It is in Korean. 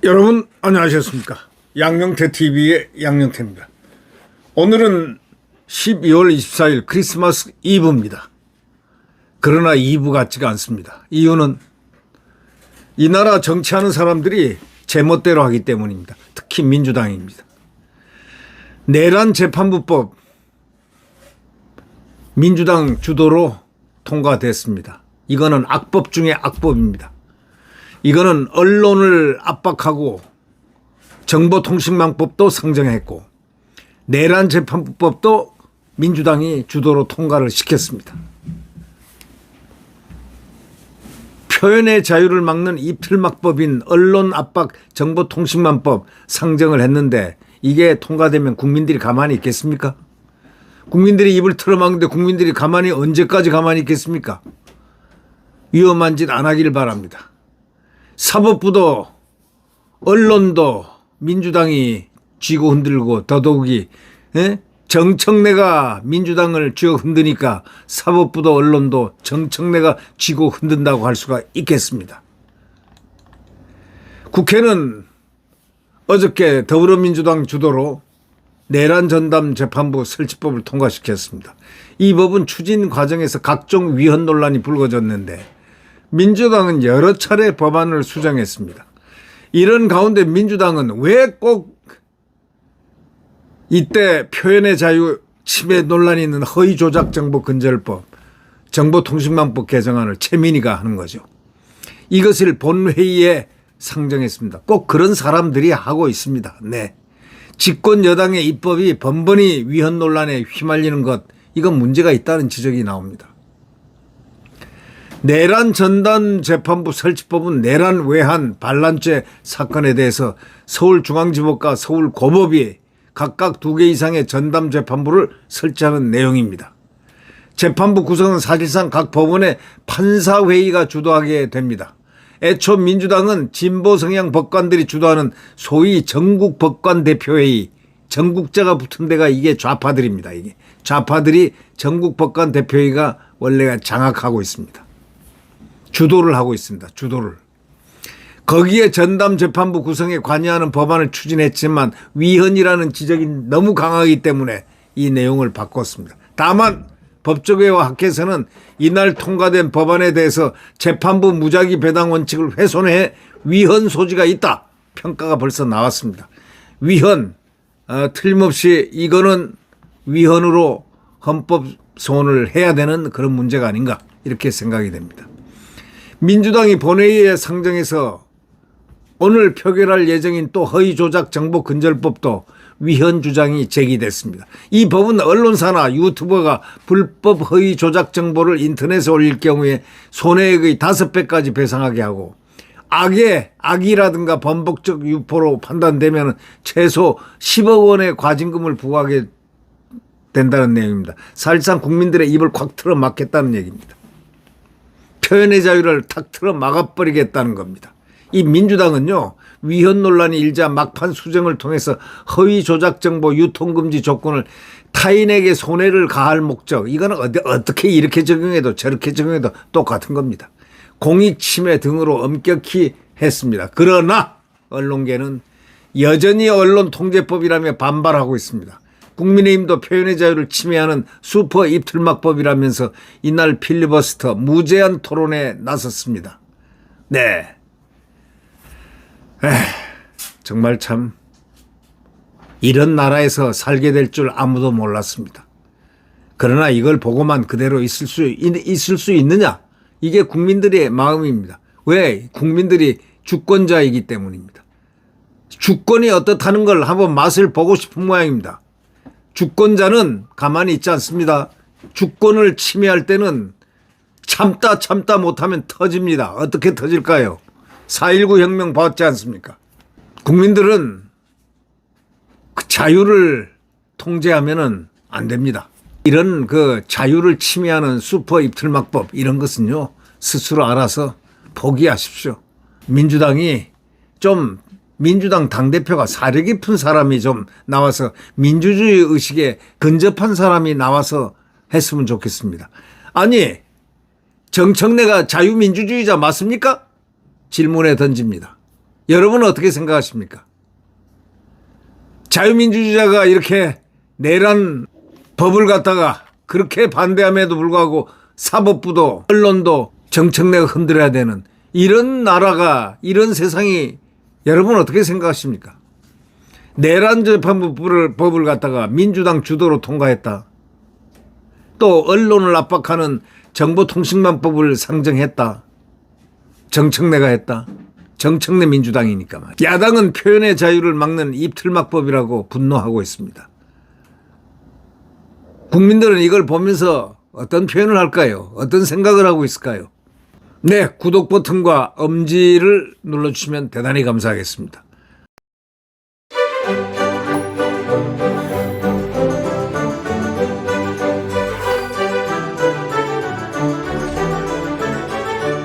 여러분 안녕하셨습니까? 양영태TV의 양영태입니다. 오늘은 12월 24일 크리스마스 이브입니다. 그러나 이브 같지가 않습니다. 이유는 이 나라 정치하는 사람들이 제멋대로 하기 때문입니다. 특히 민주당입니다. 내란 재판부법 민주당 주도로 통과됐습니다. 이거는 악법 중에 악법입니다. 이거는 언론을 압박하고 정보통신망법도 상정했고 내란 재판부법도 민주당이 주도로 통과를 시켰습니다. 표현의 자유를 막는 입틀막법인 언론 압박 정보통신망법 상정을 했는데 이게 통과되면 국민들이 가만히 있겠습니까? 국민들이 입을 틀어막는데 국민들이 언제까지 가만히 있겠습니까? 위험한 짓 안 하길 바랍니다. 사법부도 언론도 민주당이 쥐고 흔들고 더더욱이 정청래가 민주당을 쥐고 흔드니까 사법부도 언론도 정청래가 쥐고 흔든다고 할 수가 있겠습니다. 국회는 어저께 더불어민주당 주도로 내란 전담 재판부 설치법을 통과시켰습니다. 이 법은 추진 과정에서 각종 위헌 논란이 불거졌는데 민주당은 여러 차례 법안을 수정했습니다. 이런 가운데 민주당은 왜 꼭 이때 표현의 자유 침해 논란이 있는 허위조작정보근절법, 정보통신망법 개정안을 최민희가 하는 거죠. 이것을 본회의에 상정했습니다. 꼭 그런 사람들이 하고 있습니다. 네, 집권 여당의 입법이 번번이 위헌 논란에 휘말리는 것, 이건 문제가 있다는 지적이 나옵니다. 내란 전담 재판부 설치법은 내란 외환 반란죄 사건에 대해서 서울중앙지법과 서울고법이 각각 2개 이상의 전담 재판부를 설치하는 내용입니다. 재판부 구성은 사실상 각 법원의 판사회의가 주도하게 됩니다. 애초 민주당은 진보 성향 법관들이 주도하는 소위 전국법관대표회의, 전국자가 붙은 데가 이게 좌파들입니다. 이게 좌파들이 전국법관대표회의가 원래가 장악하고 있습니다. 주도를 하고 있습니다. 주도를. 거기에 전담 재판부 구성에 관여하는 법안을 추진했지만 위헌이라는 지적이 너무 강하기 때문에 이 내용을 바꿨습니다. 다만 법조계와 학회에서는 이날 통과된 법안에 대해서 재판부 무작위 배당 원칙을 훼손해 위헌 소지가 있다. 평가가 벌써 나왔습니다. 위헌, 틀림없이 이거는 위헌으로 헌법 소원을 해야 되는 그런 문제가 아닌가 이렇게 생각이 됩니다. 민주당이 본회의에 상정해서 오늘 표결할 예정인 또 허위조작 정보근절법도 위헌 주장이 제기됐습니다. 이 법은 언론사나 유튜버가 불법 허위조작 정보를 인터넷에 올릴 경우에 손해액의 5배까지 배상하게 하고 악의라든가 번복적 유포로 판단되면 최소 10억 원의 과징금을 부과하게 된다는 내용입니다. 사실상 국민들의 입을 콱 틀어 막겠다는 얘기입니다. 표현의 자유를 탁 틀어 막아버리겠다는 겁니다. 이 민주당은요, 위헌 논란이 일자 막판 수정을 통해서 허위 조작 정보 유통금지 조건을 타인에게 손해를 가할 목적, 이거는 어떻게 이렇게 적용해도 저렇게 적용해도 똑같은 겁니다. 공익 침해 등으로 엄격히 했습니다. 그러나 언론계는 여전히 언론통제법이라며 반발하고 있습니다. 국민의힘도 표현의 자유를 침해하는 슈퍼 입틀막법이라면서 이날 필리버스터 무제한 토론에 나섰습니다. 네, 정말 참 이런 나라에서 살게 될 줄 아무도 몰랐습니다. 그러나 이걸 보고만 그대로 있을 수 있느냐? 이게 국민들의 마음입니다. 왜? 국민들이 주권자이기 때문입니다. 주권이 어떻다는 걸 한번 맛을 보고 싶은 모양입니다. 주권자는 가만히 있지 않습니다. 주권을 침해할 때는 참다 못하면 터집니다. 어떻게 터질까요? 4.19 혁명 봤지 않습니까? 국민들은 그 자유를 통제하면은 안 됩니다. 이런 그 자유를 침해하는 슈퍼 입틀막법 이런 것은요, 스스로 알아서 포기하십시오. 민주당이 좀 민주당 당대표가 사려 깊은 사람이 좀 나와서 민주주의 의식에 근접한 사람이 나와서 했으면 좋겠습니다. 아니, 정청래가 자유민주주의자 맞습니까? 질문에 던집니다. 여러분은 어떻게 생각하십니까? 자유민주주의자가 이렇게 내란 법을 갖다가 그렇게 반대함에도 불구하고 사법부도 언론도 정청래가 흔들어야 되는 이런 나라가, 이런 세상이 여러분 어떻게 생각하십니까? 내란 재판부 법을 갖다가 민주당 주도로 통과했다. 또 언론을 압박하는 정보통신망법을 상정했다. 정청래가 했다. 정청래 민주당이니까 말이야. 야당은 표현의 자유를 막는 입틀막법이라고 분노하고 있습니다. 국민들은 이걸 보면서 어떤 표현을 할까요? 어떤 생각을 하고 있을까요? 네, 구독 버튼과 엄지를 눌러주시면 대단히 감사하겠습니다.